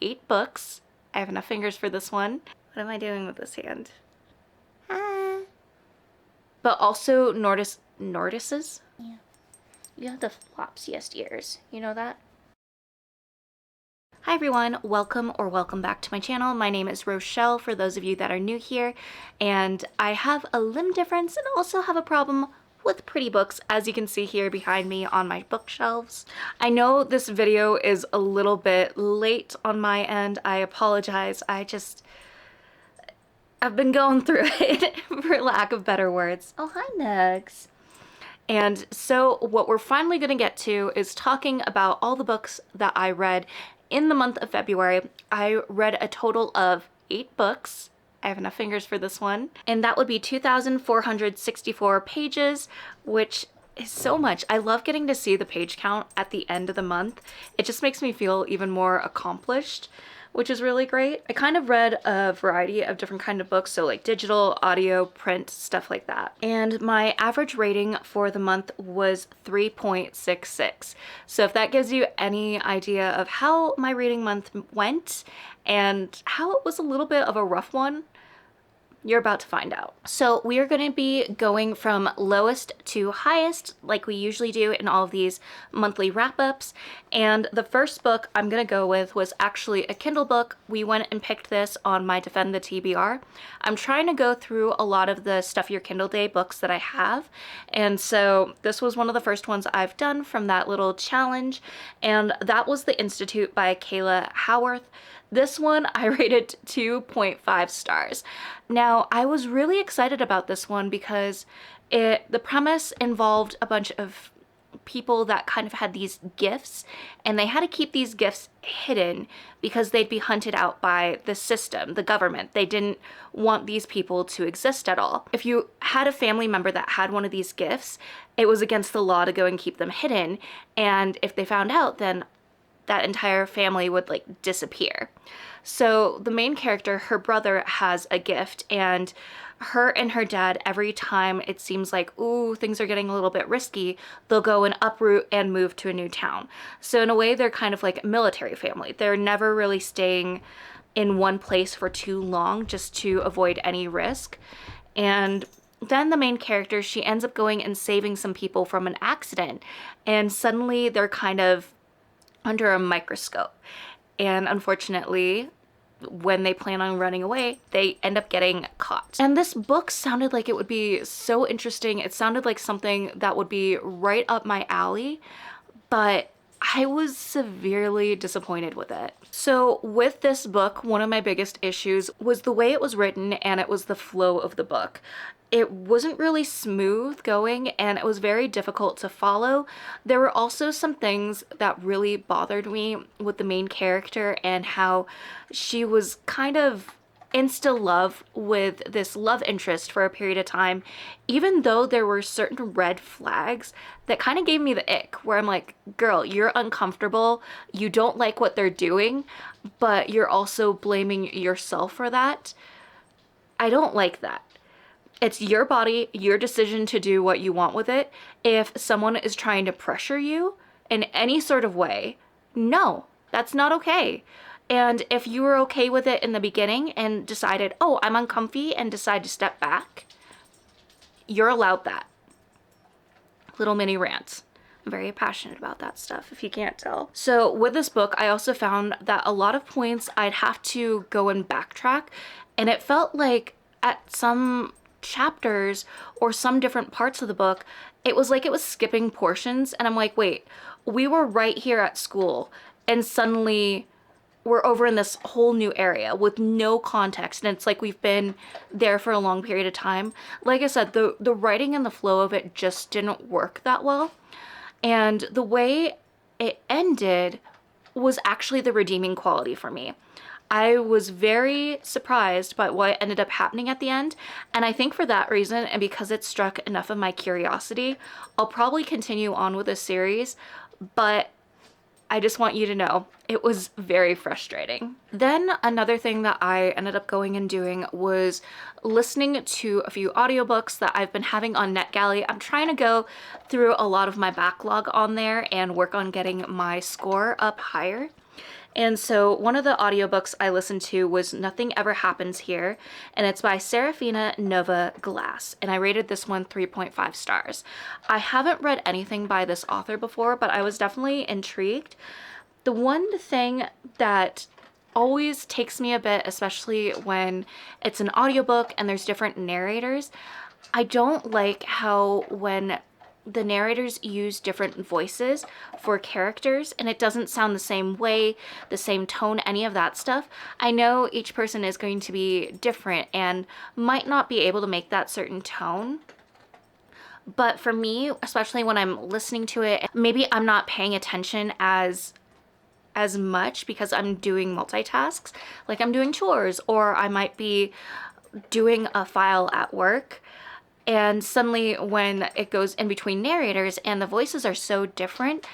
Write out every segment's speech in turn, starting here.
8 books. I have enough fingers for this one. What am I doing with this hand? But also Nordices? Yeah. You have the flopsiest ears. You know that? Hi everyone, welcome or welcome back to my channel. My name is Rochelle for those of you that are new here, and I have a limb difference and also have a problem with pretty books, as you can see here behind me on my bookshelves. I know this video is a little bit late on my end. I apologize. I've been going through it for lack of better words. Oh, hi Nugs. And so what we're finally going to get to is talking about all the books that I read in the month of February. I read a total of 8 books. I have enough fingers for this one. And that would be 2,464 pages, which is so much. I love getting to see the page count at the end of the month. It just makes me feel even more accomplished, which is really great. I kind of read a variety of different kind of books, so like digital, audio, print, stuff like that. And my average rating for the month was 3.66. So if that gives you any idea of how my reading month went and how it was a little bit of a rough one, you're about to find out. So we are going to be going from lowest to highest like we usually do in all of these monthly wrap-ups. And the first book I'm going to go with was actually a Kindle book. We went and picked this on my Defend the TBR. I'm trying to go through a lot of the Stuff Your Kindle Day books that I have. And so this was one of the first ones I've done from that little challenge. And that was The Institute by Kayla Howarth. This one I rated 2.5 stars. Now, I was really excited about this one because the premise involved a bunch of people that kind of had these gifts, and they had to keep these gifts hidden because they'd be hunted out by the system, the government. They didn't want these people to exist at all. If you had a family member that had one of these gifts, it was against the law to go and keep them hidden, and if they found out, then that entire family would like disappear. So the main character, her brother has a gift, and her and her dad, every time it seems like, ooh, things are getting a little bit risky, they'll go and uproot and move to a new town. So in a way, they're kind of like a military family. They're never really staying in one place for too long just to avoid any risk. And then the main character, she ends up going and saving some people from an accident, and suddenly they're kind of under a microscope. And unfortunately, when they plan on running away, they end up getting caught. And this book sounded like it would be so interesting. It sounded like something that would be right up my alley, but I was severely disappointed with it. So with this book, one of my biggest issues was the way it was written, and it was the flow of the book. It wasn't really smooth going, and it was very difficult to follow. There were also some things that really bothered me with the main character and how she was kind of insta-love with this love interest for a period of time, even though there were certain red flags that kind of gave me the ick, where I'm like, girl, you're uncomfortable, you don't like what they're doing, but you're also blaming yourself for that. I don't like that. It's your body, your decision to do what you want with it. If someone is trying to pressure you in any sort of way, no, that's not okay. And if you were okay with it in the beginning and decided, oh, I'm uncomfy, and decide to step back, you're allowed that. Little mini rant. I'm very passionate about that stuff, if you can't tell. So with this book, I also found that a lot of points I'd have to go and backtrack, and it felt like at some chapters or some different parts of the book, it was like it was skipping portions, and I'm like, wait, we were right here at school, and suddenly we're over in this whole new area with no context, and it's like we've been there for a long period of time. Like I said, the writing and the flow of it just didn't work that well, and the way it ended was actually the redeeming quality for me. I was very surprised by what ended up happening at the end, and I think for that reason, and because it struck enough of my curiosity, I'll probably continue on with this series, but I just want you to know it was very frustrating. Then another thing that I ended up going and doing was listening to a few audiobooks that I've been having on NetGalley. I'm trying to go through a lot of my backlog on there and work on getting my score up higher. And so one of the audiobooks I listened to was Nothing Ever Happens Here, and it's by Seraphina Nova Glass, and I rated this one 3.5 stars. I haven't read anything by this author before, but I was definitely intrigued. The one thing that always takes me a bit, especially when it's an audiobook and there's different narrators, I don't like how when the narrators use different voices for characters and it doesn't sound the same way, the same tone, any of that stuff. I know each person is going to be different and might not be able to make that certain tone. But for me, especially when I'm listening to it, maybe I'm not paying attention as much because I'm doing multitasks, like I'm doing chores, or I might be doing a file at work. And suddenly when it goes in between narrators and the voices are so different,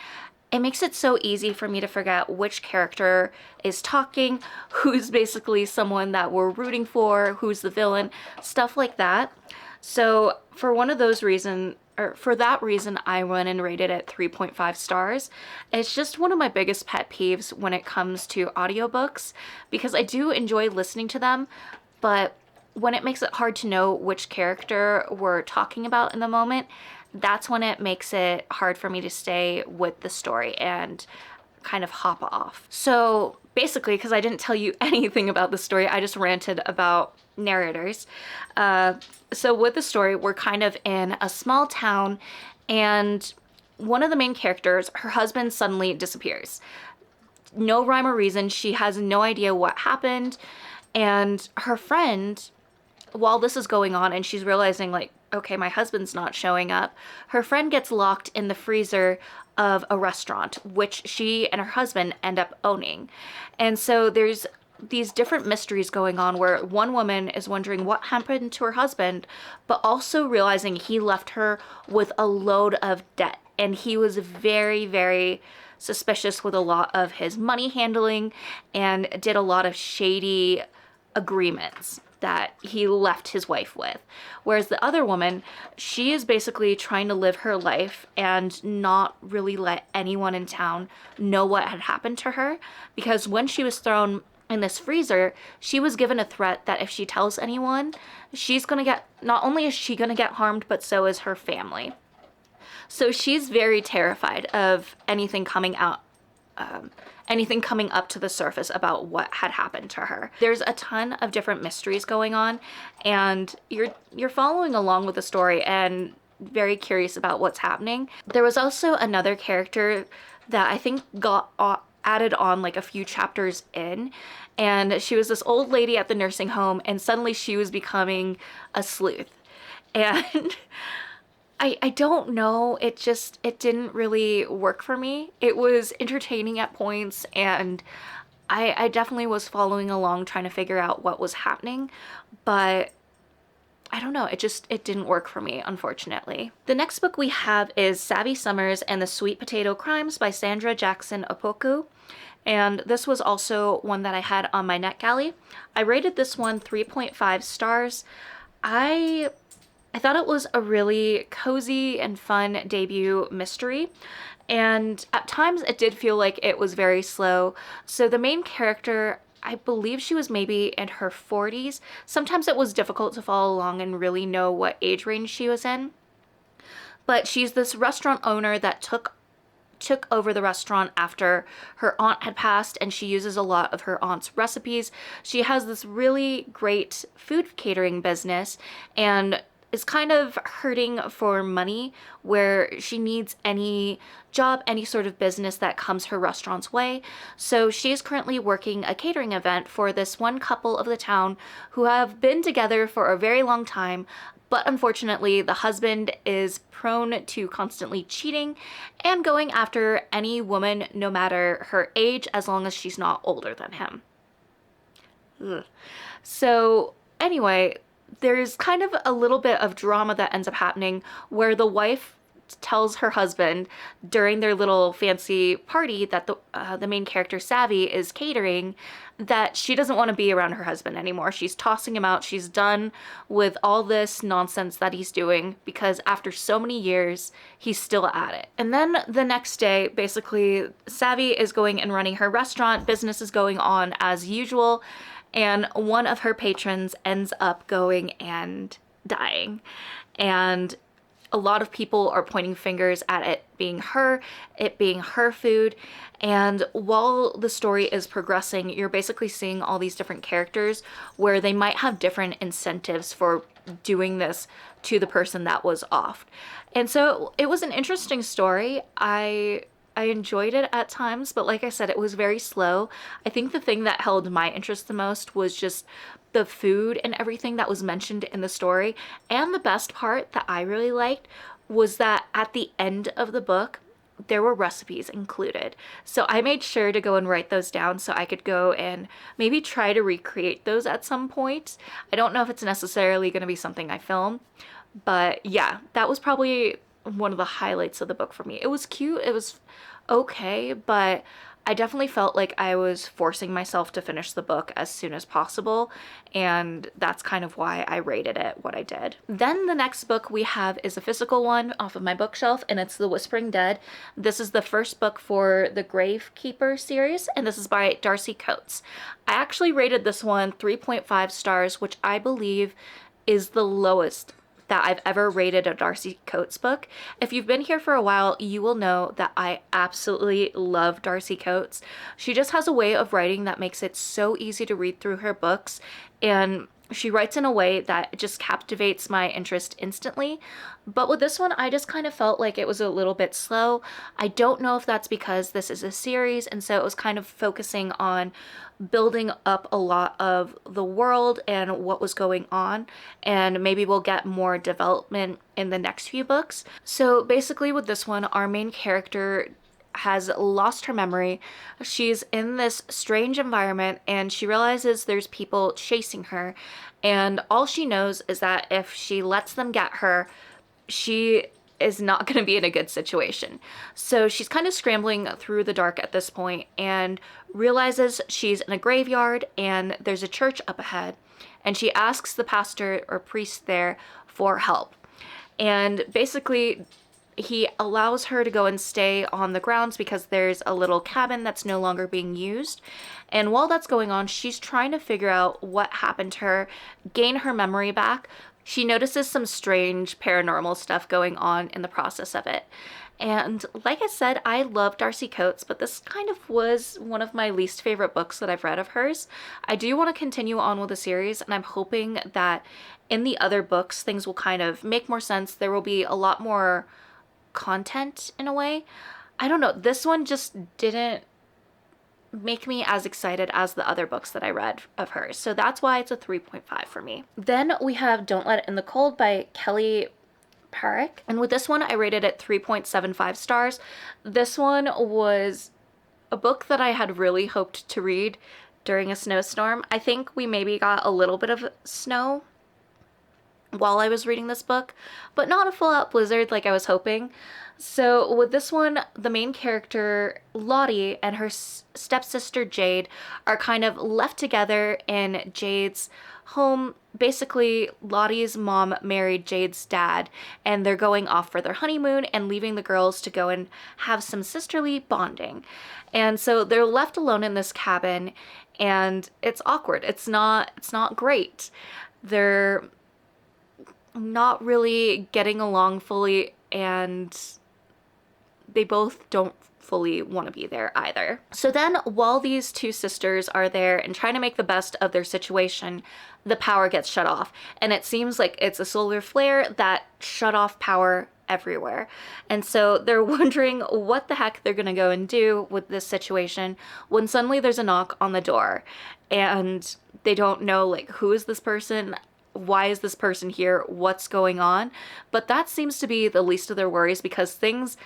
it makes it so easy for me to forget which character is talking, who's basically someone that we're rooting for, who's the villain, stuff like that. So for that reason, I went and rated it 3.5 stars. It's just one of my biggest pet peeves when it comes to audiobooks, because I do enjoy listening to them, but when it makes it hard to know which character we're talking about in the moment, that's when it makes it hard for me to stay with the story and kind of hop off. So basically, because I didn't tell you anything about the story, I just ranted about narrators. So with the story, we're kind of in a small town, and one of the main characters, her husband suddenly disappears. No rhyme or reason. She has no idea what happened. And her friend, while this is going on and she's realizing, like, okay, my husband's not showing up, her friend gets locked in the freezer of a restaurant, which she and her husband end up owning. And so there's these different mysteries going on where one woman is wondering what happened to her husband, but also realizing he left her with a load of debt. And he was very, very suspicious with a lot of his money handling and did a lot of shady agreements that he left his wife with. Whereas the other woman, she is basically trying to live her life and not really let anyone in town know what had happened to her, because when she was thrown in this freezer, she was given a threat that if she tells anyone, not only is she gonna get harmed, but so is her family. So she's very terrified of anything coming up to the surface about what had happened to her. There's a ton of different mysteries going on, and you're following along with the story and very curious about what's happening. There was also another character that I think got added on like a few chapters in, and she was this old lady at the nursing home, and suddenly she was becoming a sleuth. And I don't know, it didn't really work for me. It was entertaining at points, and I definitely was following along trying to figure out what was happening, but I don't know, it didn't work for me, unfortunately. The next book we have is Savvy Summers and the Sweet Potato Crimes by Sandra Jackson-Opoku. And this was also one that I had on my NetGalley. I rated this one 3.5 stars. I thought it was a really cozy and fun debut mystery, and at times it did feel like it was very slow. So the main character, I believe she was maybe in her 40s. Sometimes it was difficult to follow along and really know what age range she was in. But she's this restaurant owner that took over the restaurant after her aunt had passed, and she uses a lot of her aunt's recipes. She has this really great food catering business and is kind of hurting for money, where she needs any job, any sort of business that comes her restaurant's way. So she is currently working a catering event for this one couple of the town who have been together for a very long time, but unfortunately the husband is prone to constantly cheating and going after any woman, no matter her age, as long as she's not older than him. Ugh. So anyway, there's kind of a little bit of drama that ends up happening where the wife tells her husband during their little fancy party that the main character Savvy is catering that she doesn't want to be around her husband anymore. She's tossing him out. She's done with all this nonsense that he's doing because after so many years, he's still at it. And then the next day, basically, Savvy is going and running her restaurant. Business is going on as usual. And one of her patrons ends up going and dying. And a lot of people are pointing fingers at it being her food. And while the story is progressing, you're basically seeing all these different characters where they might have different incentives for doing this to the person that was off. And so it was an interesting story. I enjoyed it at times, but like I said, it was very slow. I think the thing that held my interest the most was just the food and everything that was mentioned in the story. And the best part that I really liked was that at the end of the book, there were recipes included. So I made sure to go and write those down so I could go and maybe try to recreate those at some point. I don't know if it's necessarily going to be something I film, but yeah, that was probably one of the highlights of the book for me. It was cute, it was okay, but I definitely felt like I was forcing myself to finish the book as soon as possible, and that's kind of why I rated it what I did. Then the next book we have is a physical one off of my bookshelf, and it's The Whispering Dead. This is the first book for the Gravekeeper series, and this is by Darcy Coates. I actually rated this one 3.5 stars, which I believe is the lowest that I've ever rated a Darcy Coates book. If you've been here for a while, you will know that I absolutely love Darcy Coates. She just has a way of writing that makes it so easy to read through her books, and she writes in a way that just captivates my interest instantly. But with this one, I just kind of felt like it was a little bit slow. I don't know if that's because this is a series, and so it was kind of focusing on building up a lot of the world and what was going on, and maybe we'll get more development in the next few books. So basically with this one, our main character has lost her memory. She's in this strange environment and she realizes there's people chasing her, and all she knows is that if she lets them get her, she is not going to be in a good situation. So she's kind of scrambling through the dark at this point and realizes she's in a graveyard and there's a church up ahead, and she asks the pastor or priest there for help. And basically he allows her to go and stay on the grounds because there's a little cabin that's no longer being used. And while that's going on, she's trying to figure out what happened to her, gain her memory back. She notices some strange paranormal stuff going on in the process of it. And like I said, I love Darcy Coates, but this kind of was one of my least favorite books that I've read of hers. I do want to continue on with the series, and I'm hoping that in the other books, things will kind of make more sense. There will be a lot more content in a way. I don't know. This one just didn't make me as excited as the other books that I read of hers. So that's why it's a 3.5 for me. Then we have Don't Let It in the Cold by Kelly Parrack. And with this one, I rated it 3.75 stars. This one was a book that I had really hoped to read during a snowstorm. I think we maybe got a little bit of snow while I was reading this book, but not a full-out blizzard like I was hoping. So with this one, the main character, Lottie, and her stepsister, Jade, are kind of left together in Jade's home. Basically, Lottie's mom married Jade's dad, and they're going off for their honeymoon and leaving the girls to go and have some sisterly bonding. And so they're left alone in this cabin, and it's awkward. It's not great. They're not really getting along fully, and they both don't fully want to be there either. So then while these two sisters are there and trying to make the best of their situation, the power gets shut off, and it seems like it's a solar flare that shut off power everywhere. And so they're wondering what the heck they're gonna go and do with this situation when suddenly there's a knock on the door, and they don't know, like, who is this person? Why is this person here? What's going on? But that seems to be the least of their worries, because things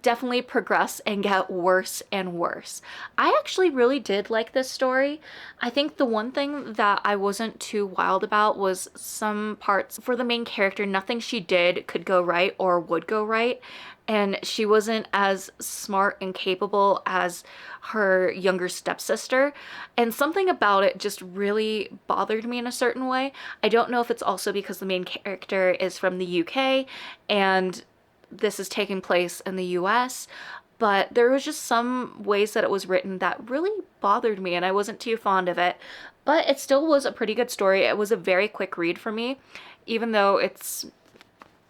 definitely progress and get worse and worse. I actually really did like this story. I think the one thing that I wasn't too wild about was some parts for the main character. Nothing she did could go right or would go right, and she wasn't as smart and capable as her younger stepsister, and something about it just really bothered me in a certain way. I don't know if it's also because the main character is from the UK and this is taking place in the US, but there was just some ways that it was written that really bothered me and I wasn't too fond of it. But it still was a pretty good story. It was a very quick read for me, even though it's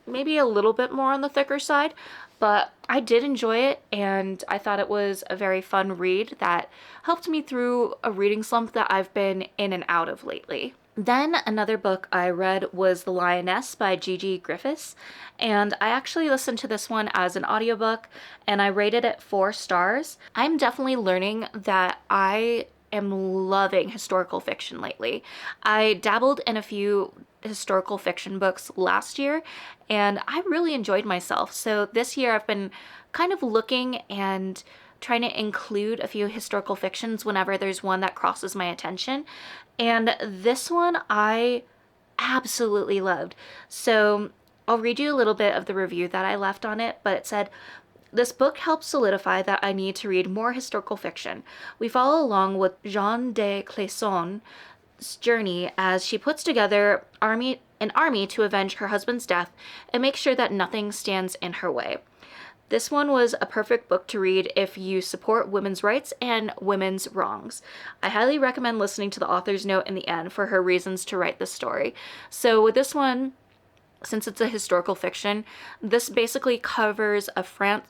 maybe a little bit more on the thicker side. But I did enjoy it, and I thought it was a very fun read that helped me through a reading slump that I've been in and out of lately. Then another book I read was The Lioness by Gigi Griffis, and I actually listened to this one as an audiobook, and I rated it 4 stars. I'm definitely learning that I am loving historical fiction lately. I dabbled in a few historical fiction books last year and I really enjoyed myself. So this year I've been kind of looking and trying to include a few historical fictions whenever there's one that crosses my attention. And this one I absolutely loved. So I'll read you a little bit of the review that I left on it, but it said, "This book helps solidify that I need to read more historical fiction. We follow along with Jeanne de Cleyson journey as she puts together an army to avenge her husband's death and make sure that nothing stands in her way. This one was a perfect book to read if you support women's rights and women's wrongs. I highly recommend listening to the author's note in the end for her reasons to write this story." So with this one, since it's a historical fiction, this basically covers a French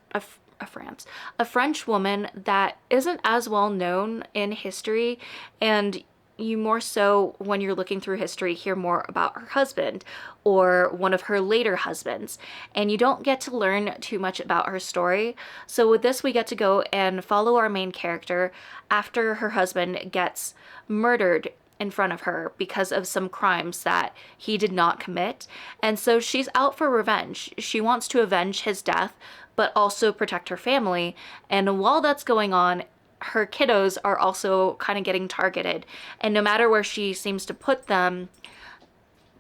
woman that isn't as well known in history, and you more so, when you're looking through history, hear more about her husband or one of her later husbands, and you don't get to learn too much about her story. So with this, we get to go and follow our main character after her husband gets murdered in front of her because of some crimes that he did not commit. And so she's out for revenge. She wants to avenge his death, but also protect her family. And while that's going on, her kiddos are also kind of getting targeted. And no matter where she seems to put them,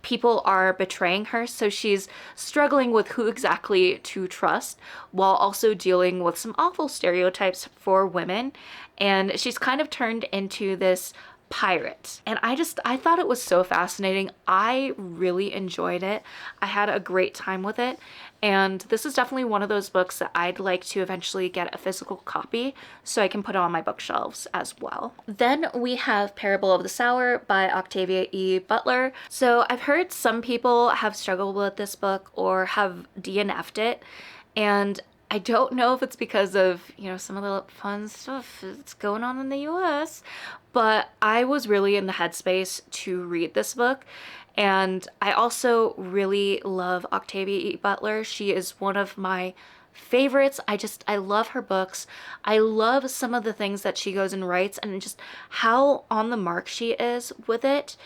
people are betraying her. So she's struggling with who exactly to trust while also dealing with some awful stereotypes for women. And she's kind of turned into this pirate. And I thought it was so fascinating. I really enjoyed it. I had a great time with it. And this is definitely one of those books that I'd like to eventually get a physical copy so I can put it on my bookshelves as well. Then we have Parable of the Sower by Octavia E. Butler. So I've heard some people have struggled with this book or have DNF'd it. And I don't know if it's because of, some of the fun stuff that's going on in the US, but I was really in the headspace to read this book. And I also really love Octavia E. Butler. She is one of my favorites. I love her books. I love some of the things that she goes and writes and just how on the mark she is with it.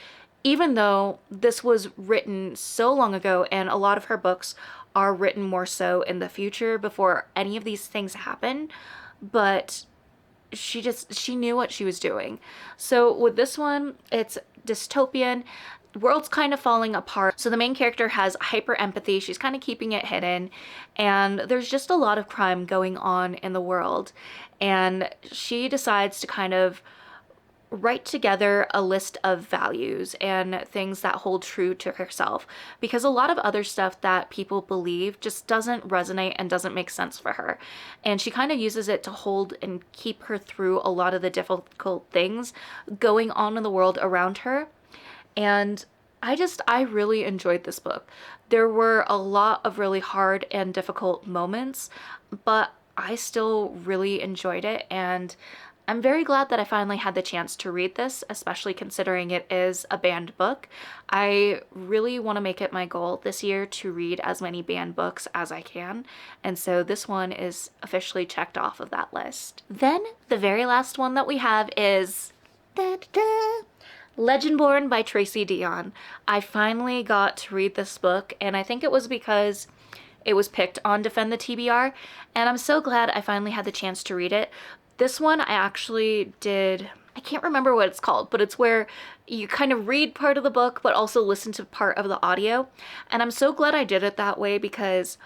Even though this was written so long ago and a lot of her books are written more so in the future before any of these things happen, but she knew what she was doing. So with this one, it's dystopian. The world's kind of falling apart. So the main character has hyper empathy. She's kind of keeping it hidden. And there's just a lot of crime going on in the world. And she decides to kind of write together a list of values and things that hold true to herself, because a lot of other stuff that people believe just doesn't resonate and doesn't make sense for her. And she kind of uses it to hold and keep her through a lot of the difficult things going on in the world around her. And I really enjoyed this book. There were a lot of really hard and difficult moments, but I still really enjoyed it, and I'm very glad that I finally had the chance to read this, especially considering it is a banned book. I really want to make it my goal this year to read as many banned books as I can, and so this one is officially checked off of that list. Then the very last one that we have is Legendborn by Tracy Deonn. I finally got to read this book, and I think it was because it was picked on Defend the TBR, and I'm so glad I finally had the chance to read it. This one I actually did, I can't remember what it's called, but it's where you kind of read part of the book but also listen to part of the audio, and I'm so glad I did it that way because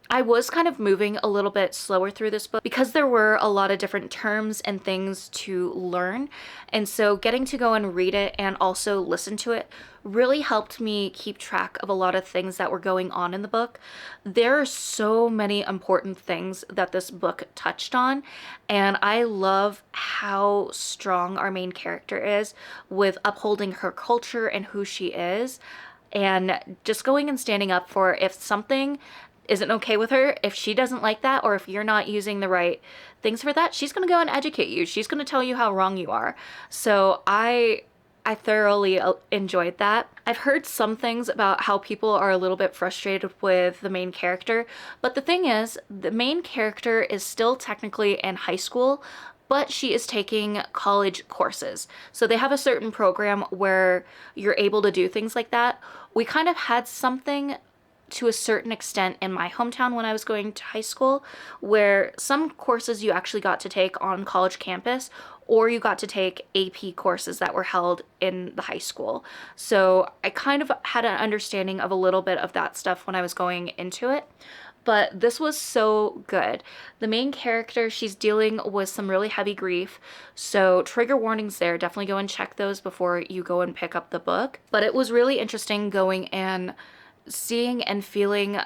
I was kind of moving a little bit slower through this book because there were a lot of different terms and things to learn. And so getting to go and read it and also listen to it really helped me keep track of a lot of things that were going on in the book. There are so many important things that this book touched on, and I love how strong our main character is with upholding her culture and who she is, and just going and standing up for if something isn't okay with her, if she doesn't like that, or if you're not using the right things for that, she's going to go and educate you. She's going to tell you how wrong you are. So I thoroughly enjoyed that. I've heard some things about how people are a little bit frustrated with the main character, but the thing is, the main character is still technically in high school, but she is taking college courses. So they have a certain program where you're able to do things like that. We kind of had something to a certain extent in my hometown when I was going to high school, where some courses you actually got to take on college campus, or you got to take AP courses that were held in the high school. So I kind of had an understanding of a little bit of that stuff when I was going into it. But this was so good. The main character, she's dealing with some really heavy grief, so trigger warnings there. Definitely go and check those before you go and pick up the book. But it was really interesting going and seeing and feeling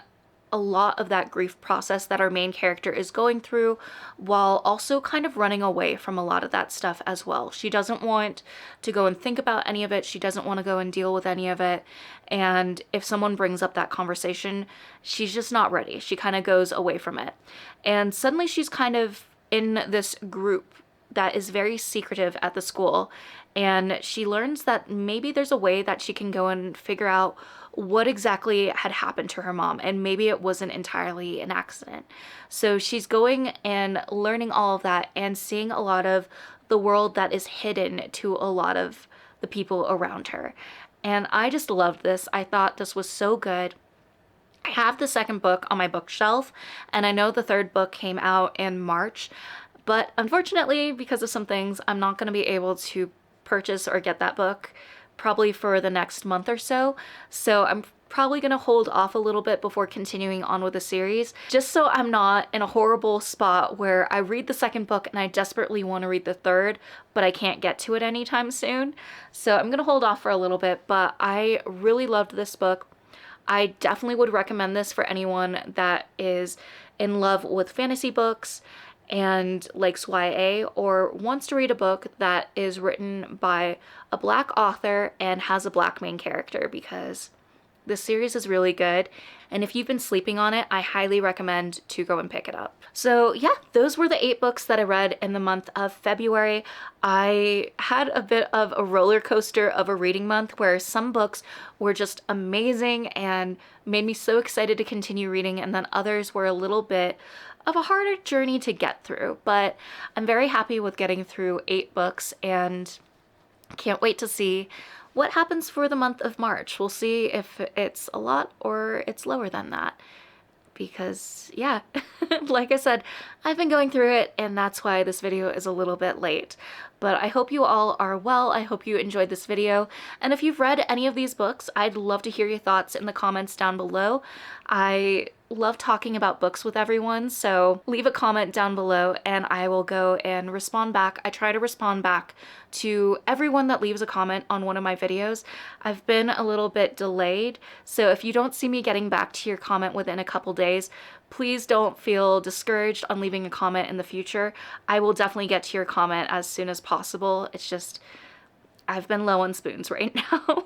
a lot of that grief process that our main character is going through, while also kind of running away from a lot of that stuff as well. She doesn't want to go and think about any of it. She doesn't want to go and deal with any of it. And if someone brings up that conversation, she's just not ready. She kind of goes away from it. And suddenly she's kind of in this group that is very secretive at the school, and she learns that maybe there's a way that she can go and figure out what exactly had happened to her mom, and maybe it wasn't entirely an accident. So she's going and learning all of that and seeing a lot of the world that is hidden to a lot of the people around her. And I just loved this. I thought this was so good. I have the second book on my bookshelf, and I know the third book came out in March, but unfortunately, because of some things, I'm not going to be able to purchase or get that book probably for the next month or so. So I'm probably going to hold off a little bit before continuing on with the series, just so I'm not in a horrible spot where I read the second book and I desperately want to read the third, but I can't get to it anytime soon. So I'm going to hold off for a little bit, but I really loved this book. I definitely would recommend this for anyone that is in love with fantasy books and likes YA, or wants to read a book that is written by a Black author and has a Black main character, because this series is really good, and if you've been sleeping on it, I highly recommend to go and pick it up. So yeah, those were the 8 books that I read in the month of February. I had a bit of a roller coaster of a reading month where some books were just amazing and made me so excited to continue reading, and then others were a little bit of a harder journey to get through. But I'm very happy with getting through 8 books, and can't wait to see what happens for the month of March. We'll see if it's a lot or it's lower than that, because yeah, like I said, I've been going through it, and that's why this video is a little bit late. But I hope you all are well. I hope you enjoyed this video, and if you've read any of these books, I'd love to hear your thoughts in the comments down below. I love talking about books with everyone, so leave a comment down below and I will go and respond back. I try to respond back to everyone that leaves a comment on one of my videos. I've been a little bit delayed, so if you don't see me getting back to your comment within a couple days, please don't feel discouraged on leaving a comment in the future. I will definitely get to your comment as soon as possible. It's just, I've been low on spoons right now.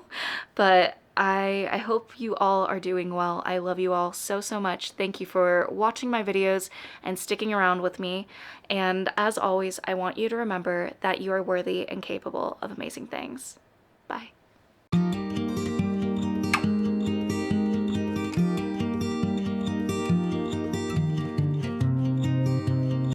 But I hope you all are doing well. I love you all so, so much. Thank you for watching my videos and sticking around with me. And as always, I want you to remember that you are worthy and capable of amazing things. Bye.